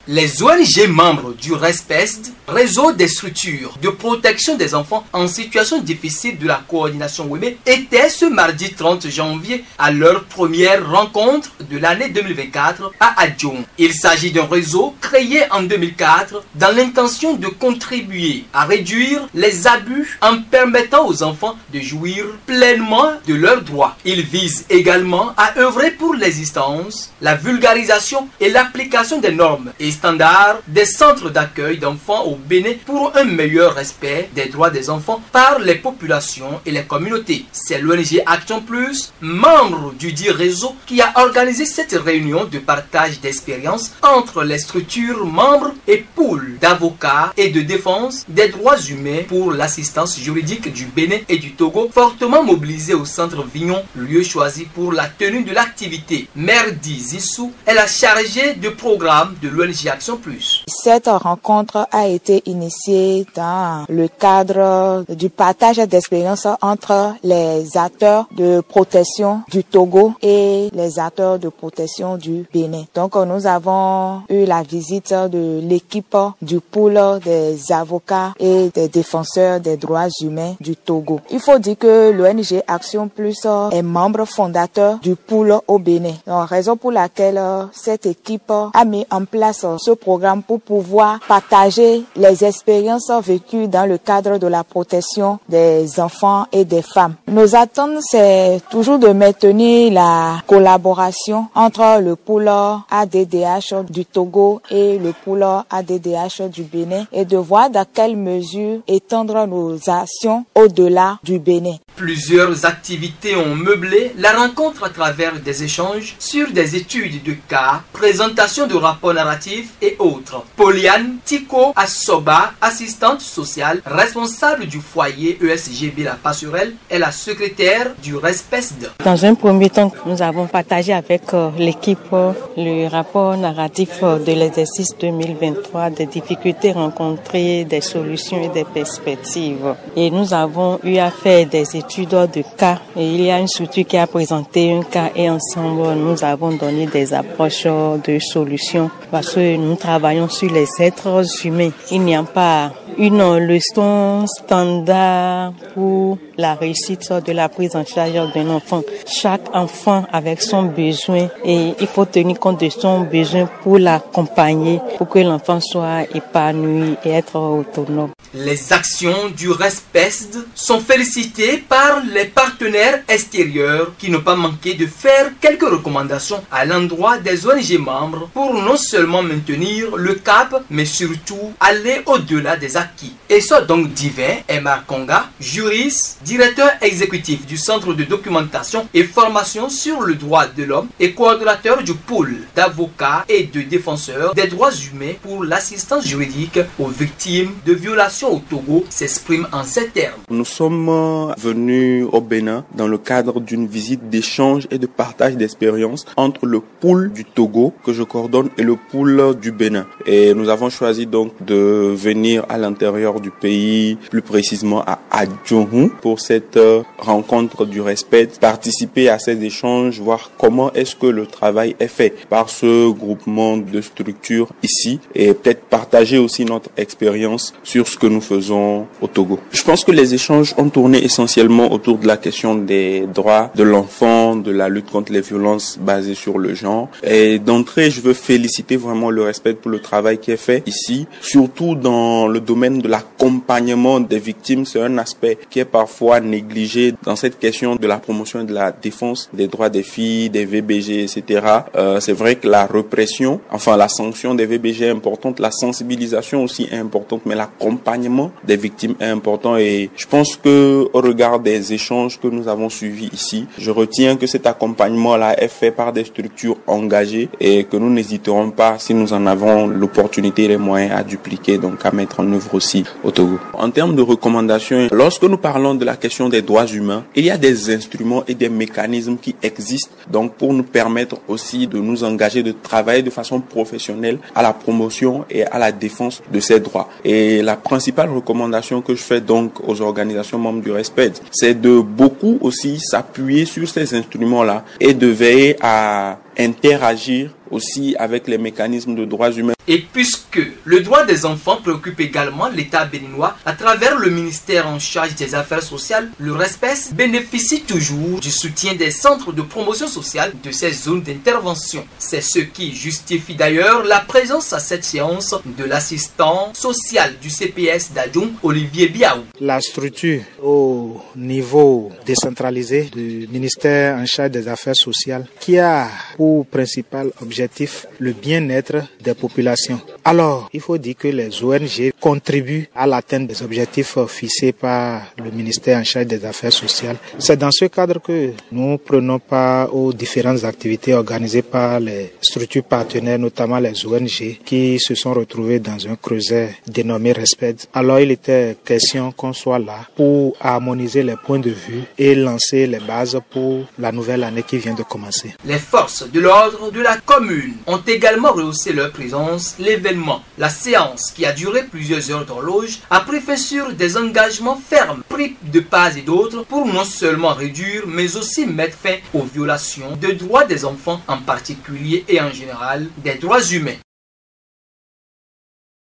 Les ONG membres du RESPESD, réseau des structures de protection des enfants en situation difficile de la coordination WEME, étaient ce mardi 30 janvier à leur première rencontre de l'année 2024 à Adjong. Il s'agit d'un réseau créé en 2004 dans l'intention de contribuer à réduire les abus en permettant aux enfants de jouir pleinement de leurs droits. Il vise également à œuvrer pour l'existence, la vulgarisation et l'application des normes et standards des centres d'accueil d'enfants au Bénin pour un meilleur respect des droits des enfants par les populations et les communautés. C'est l'ONG Action Plus, membre du dit réseau, qui a organisé cette réunion de partage d'expériences entre les structures membres et pools d'avocats et de défense des droits humains pour l'assistance juridique du Bénin et du Togo, fortement mobilisés au centre Vignon, lieu choisi pour la tenue de l'activité. Merdi Zissou est la chargée de programme de l'ONG Action Plus. Cette rencontre a été initiée dans le cadre du partage d'expériences entre les acteurs de protection du Togo et les acteurs de protection du Bénin. Donc nous avons eu la visite de l'équipe du pool des avocats et des défenseurs des droits humains du Togo. Il faut dire que l'ONG Action Plus est membre fondateur du pool au Bénin. Donc, raison pour laquelle cette équipe a mis en place ce programme pour pouvoir partager les expériences vécues dans le cadre de la protection des enfants et des femmes. Nos attentes, c'est toujours de maintenir la collaboration entre le pool ADDH du Togo et le pool ADDH du Bénin et de voir dans quelle mesure étendre nos actions au-delà du Bénin. Plusieurs activités ont meublé la rencontre à travers des échanges sur des études de cas, présentation de rapports narratifs et autres. Poliane Tiko Assoba, assistante sociale, responsable du foyer ESGB La Passerelle, est la secrétaire du RESPESD. Dans un premier temps, nous avons partagé avec l'équipe le rapport narratif de l'exercice 2023, des difficultés rencontrées, des solutions et des perspectives. Et nous avons eu à faire des études de cas. Et il y a une structure qui a présenté un cas et ensemble, nous avons donné des approches de solutions parce que nous travaillons sur les êtres humains. Il n'y a pas une leçon standard pour la réussite de la prise en charge d'un enfant. Chaque enfant avec son besoin et il faut tenir compte de son besoin pour l'accompagner, pour que l'enfant soit épanoui et être autonome. Les actions du RESPESD sont félicitées par les partenaires extérieurs qui n'ont pas manqué de faire quelques recommandations à l'endroit des ONG membres pour non seulement maintenir le cap, mais surtout aller au-delà des acquis. Et sont donc divers. Emma Konga, juriste, directeur exécutif du Centre de documentation et formation sur le droit de l'homme et coordonnateur du pool d'avocats et de défenseurs des droits humains pour l'assistance juridique aux victimes de violations au Togo, s'exprime en ces termes. Nous sommes venus au Bénin dans le cadre d'une visite d'échange et de partage d'expériences entre le pool du Togo que je coordonne et le pool du Bénin. Et nous avons choisi donc de venir à l'intérieur du pays, plus précisément à Adjong, pour cette rencontre du respect, participer à ces échanges, voir comment est-ce que le travail est fait par ce groupement de structures ici et peut-être partager aussi notre expérience sur ce que nous faisons au Togo. Je pense que les échanges ont tourné essentiellement autour de la question des droits de l'enfant, de la lutte contre les violences basées sur le genre. Et d'entrée, je veux féliciter vraiment le respect pour le travail qui est fait ici, surtout dans le domaine de l'accompagnement des victimes. C'est un aspect qui est parfois négligé dans cette question de la promotion et de la défense des droits des filles, des VBG, etc. C'est vrai que la répression, enfin la sanction des VBG est importante, la sensibilisation aussi est importante, mais l'accompagnement des victimes est important. Et je pense que au regard des échanges que nous avons suivis ici, je retiens que cet accompagnement-là est fait par des structures engagées et que nous n'hésiterons pas, si nous en avons l'opportunité et les moyens, à dupliquer, donc à mettre en œuvre aussi au Togo. En termes de recommandations, lorsque nous parlons de la question des droits humains, il y a des instruments et des mécanismes qui existent donc pour nous permettre aussi de nous engager, de travailler de façon professionnelle à la promotion et à la défense de ces droits. Et la principale recommandation que je fais donc aux organisations membres du RESPESD, c'est de beaucoup aussi s'appuyer sur ces instruments-là et de veiller à interagir aussi avec les mécanismes de droits humains. Et puisque le droit des enfants préoccupe également l'État béninois à travers le ministère en charge des affaires sociales, le RESPES bénéficie toujours du soutien des centres de promotion sociale de ces zones d'intervention. C'est ce qui justifie d'ailleurs la présence à cette séance de l'assistant social du CPS d'Adjoum, Olivier Biaou. La structure au niveau décentralisé du ministère en charge des affaires sociales qui a pour principal objectif le bien-être des populations. Alors, il faut dire que les ONG contribuent à l'atteinte des objectifs fixés par le ministère en charge des affaires sociales. C'est dans ce cadre que nous prenons part aux différentes activités organisées par les structures partenaires, notamment les ONG, qui se sont retrouvées dans un creuset dénommé RESPES. Alors, il était question qu'on soit là pour harmoniser les points de vue et lancer les bases pour la nouvelle année qui vient de commencer. Les forces de l'ordre de la commune ont également rehaussé leur présence. L'événement, la séance qui a duré plusieurs heures d'horloge, a pris fin sur des engagements fermes pris de part et d'autre pour non seulement réduire mais aussi mettre fin aux violations des droits des enfants en particulier et en général des droits humains.